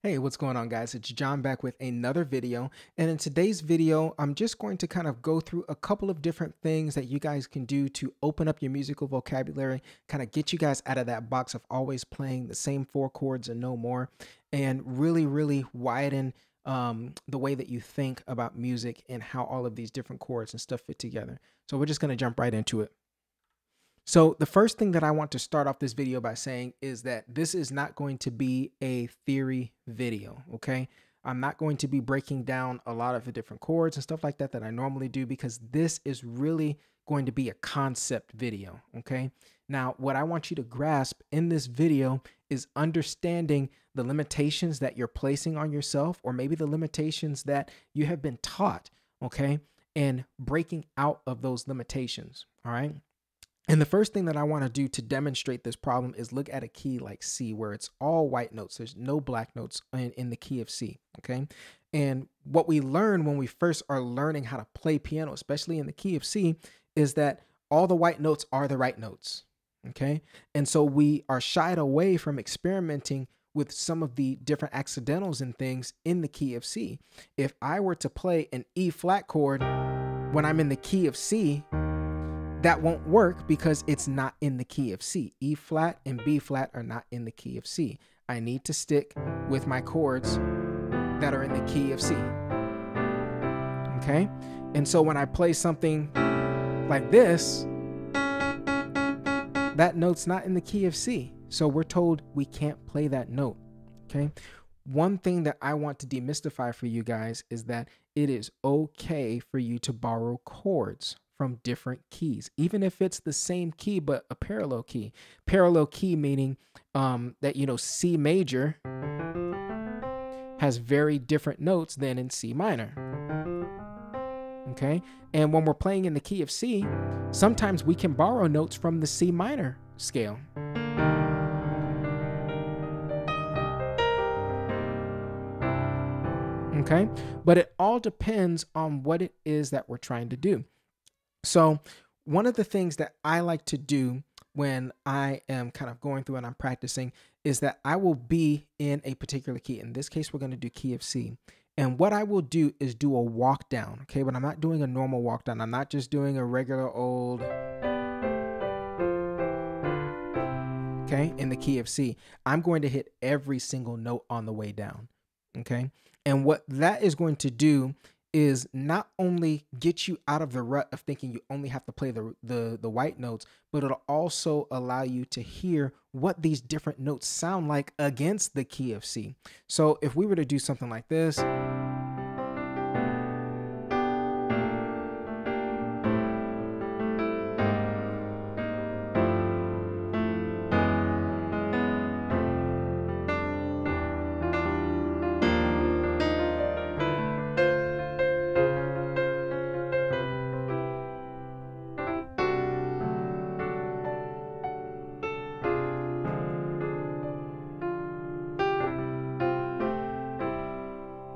Hey, what's going on, guys? It's John back with another video. And in today's video, I'm just going to kind of go through a couple of different things that you guys can do to open up your musical vocabulary, kind of get you guys out of that box of always playing the same four chords and no more, and really widen the way that you think about music and how all of these different chords and stuff fit together. So we're just going to jump right into it. So the first thing that I want to start off this video by saying is that this is not going to be a theory video, okay? I'm not going to be breaking down a lot of the different chords and stuff like that I normally do, because this is really going to be a concept video, okay? Now, what I want you to grasp in this video is understanding the limitations that you're placing on yourself, or maybe the limitations that you have been taught, okay? And breaking out of those limitations, all right? And the first thing that I want to do to demonstrate this problem is look at a key like C, where it's all white notes. There's no black notes in the key of C, okay? And what we learn when we first are learning how to play piano, especially in the key of C, is that all the white notes are the right notes, okay? And so we are shied away from experimenting with some of the different accidentals and things in the key of C. If I were to play an E flat chord when I'm in the key of C, that won't work because it's not in the key of C. E flat and B flat are not in the key of C. I need to stick with my chords that are in the key of C. Okay? And so when I play something like this, that note's not in the key of C. So we're told we can't play that note. Okay? One thing that I want to demystify for you guys is that it is okay for you to borrow chords from different keys, even if it's the same key but a parallel key. Parallel key meaning that, you know, C major has very different notes than in C minor. Okay? And when we're playing in the key of C, sometimes we can borrow notes from the C minor scale. Okay? But it all depends on what it is that we're trying to do. So one of the things that I like to do when I am kind of going through and I'm practicing is that I will be in a particular key. In this case, we're going to do key of C. And what I will do is do a walk down, okay? But I'm not doing a normal walk down. I'm not just doing a regular old, okay, in the key of C. I'm going to hit every single note on the way down, okay? And what that is going to do is not only get you out of the rut of thinking you only have to play the white notes, but it'll also allow you to hear what these different notes sound like against the key of C. So if we were to do something like this,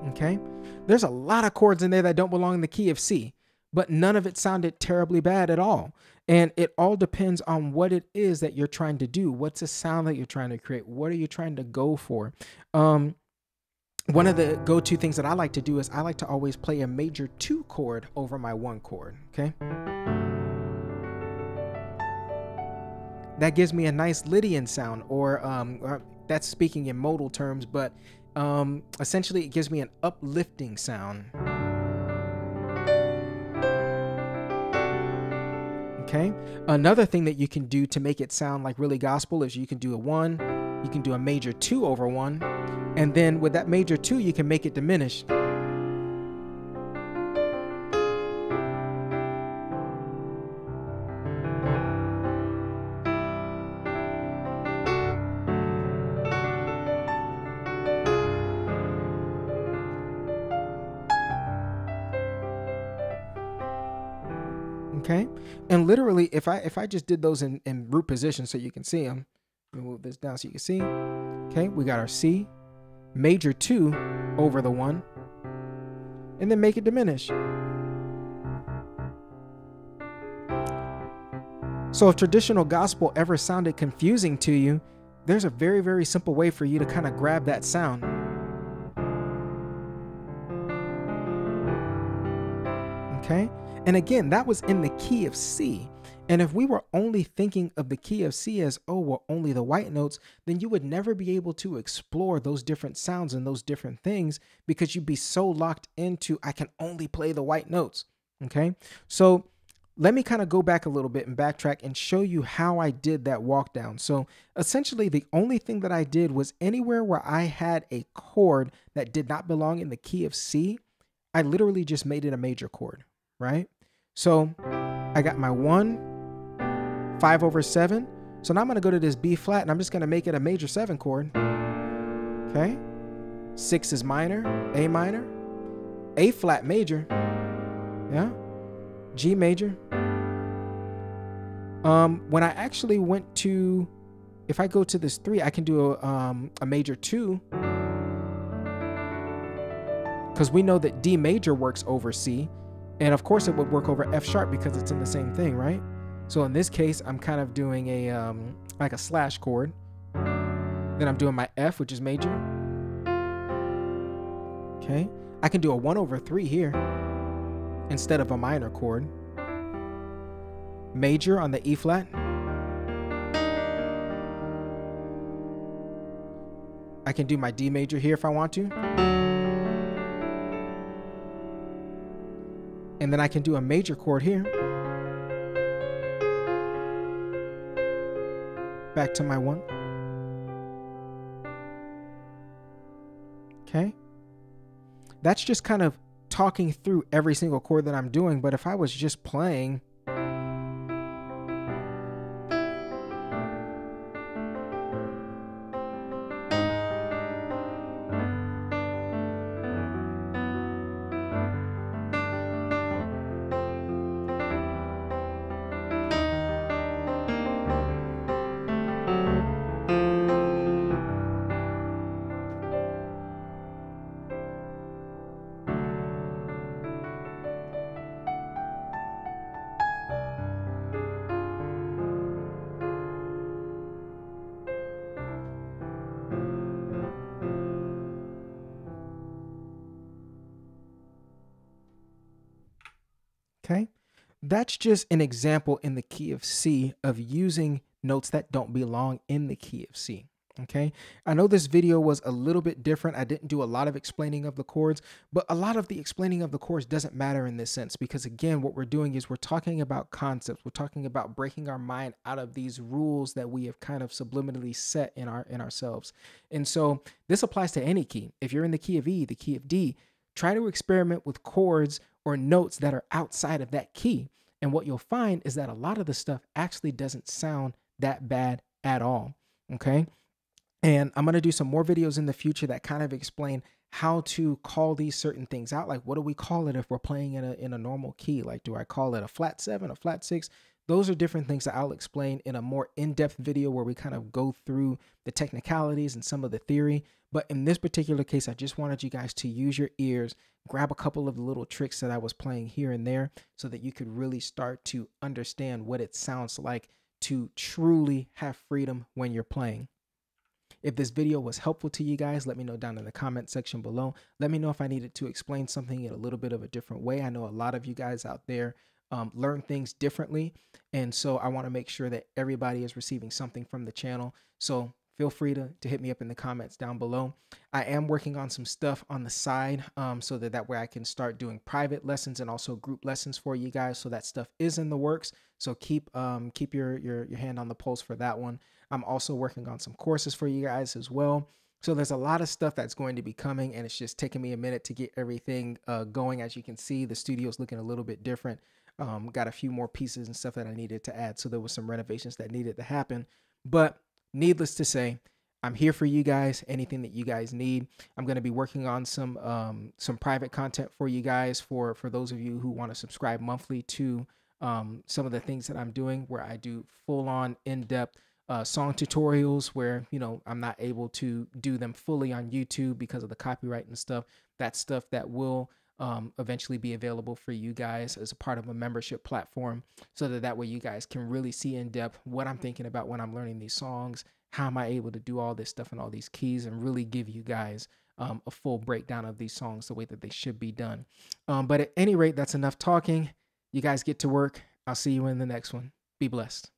okay, there's a lot of chords in there that don't belong in the key of C, but none of it sounded terribly bad at all. And it all depends on what it is that you're trying to do. What's the sound that you're trying to create? What are you trying to go for? One of the go-to things that I like to do is I like to always play a major 2 chord over my 1 chord, okay? That gives me a nice Lydian sound, or that's speaking in modal terms, but essentially it gives me an uplifting sound. Okay. Another thing that you can do to make it sound like really gospel is you can do a 1, you can do a major 2 over 1, and then with that major 2 you can make it diminished. Okay, and literally, if I just did those in root position so you can see them, let me move this down so you can see. Okay, we got our C, major 2 over the 1, and then make it diminish. So if traditional gospel ever sounded confusing to you, there's a very, very simple way for you to kind of grab that sound. Okay. And again, that was in the key of C. And if we were only thinking of the key of C as, oh, well, only the white notes, then you would never be able to explore those different sounds and those different things because you'd be so locked into, I can only play the white notes. Okay. So let me kind of go back a little bit and backtrack and show you how I did that walk down. So essentially, the only thing that I did was anywhere where I had a chord that did not belong in the key of C, I literally just made it a major chord, right? So I got my 1, 5 over 7. So now I'm going to go to this B flat and I'm just going to make it a major 7 chord. Okay. 6 is minor, A flat major. Yeah. G major. When I actually went to, if I go to this 3, I can do a major 2, because we know that D major works over C, and of course it would work over F sharp because it's in the same thing, right? So in this case, I'm kind of doing a like a slash chord. Then I'm doing my F, which is major. Okay, I can do a 1 over 3 here instead of a minor chord. Major on the E flat. I can do my D major here if I want to. And then I can do a major chord here. Back to my 1. Okay. That's just kind of talking through every single chord that I'm doing. But if I was just playing, okay, that's just an example in the key of C of using notes that don't belong in the key of C. Okay, I know this video was a little bit different. I didn't do a lot of explaining of the chords, but a lot of the explaining of the chords doesn't matter in this sense because, again, what we're doing is we're talking about concepts. We're talking about breaking our mind out of these rules that we have kind of subliminally set in ourselves. And so this applies to any key. If you're in the key of E, the key of D, try to experiment with chords or notes that are outside of that key. And what you'll find is that a lot of the stuff actually doesn't sound that bad at all. Okay. And I'm going to do some more videos in the future that kind of explain how to call these certain things out. Like, what do we call it if we're playing in a normal key? Like, do I call it a flat 7, a flat 6? Those are different things that I'll explain in a more in-depth video where we kind of go through the technicalities and some of the theory. But in this particular case, I just wanted you guys to use your ears, grab a couple of the little tricks that I was playing here and there so that you could really start to understand what it sounds like to truly have freedom when you're playing. If this video was helpful to you guys, let me know down in the comment section below. Let me know if I needed to explain something in a little bit of a different way. I know a lot of you guys out there learn things differently. And so I want to make sure that everybody is receiving something from the channel. So feel free to hit me up in the comments down below. I am working on some stuff on the side so that way I can start doing private lessons and also group lessons for you guys. So that stuff is in the works. So keep your hand on the pulse for that one. I'm also working on some courses for you guys as well. So there's a lot of stuff that's going to be coming, and it's just taking me a minute to get everything going. As you can see, the studio is looking a little bit different. Got a few more pieces and stuff that I needed to add. So there was some renovations that needed to happen. But needless to say, I'm here for you guys. Anything that you guys need, I'm going to be working on some private content for you guys for those of you who want to subscribe monthly to some of the things that I'm doing, where I do full-on in-depth song tutorials where, you know, I'm not able to do them fully on YouTube because of the copyright and stuff. That's stuff that will eventually be available for you guys as a part of a membership platform, so that way you guys can really see in depth what I'm thinking about when I'm learning these songs, how am I able to do all this stuff and all these keys and really give you guys a full breakdown of these songs the way that they should be done. But at any rate, that's enough talking. You guys get to work. I'll see you in the next one. Be blessed.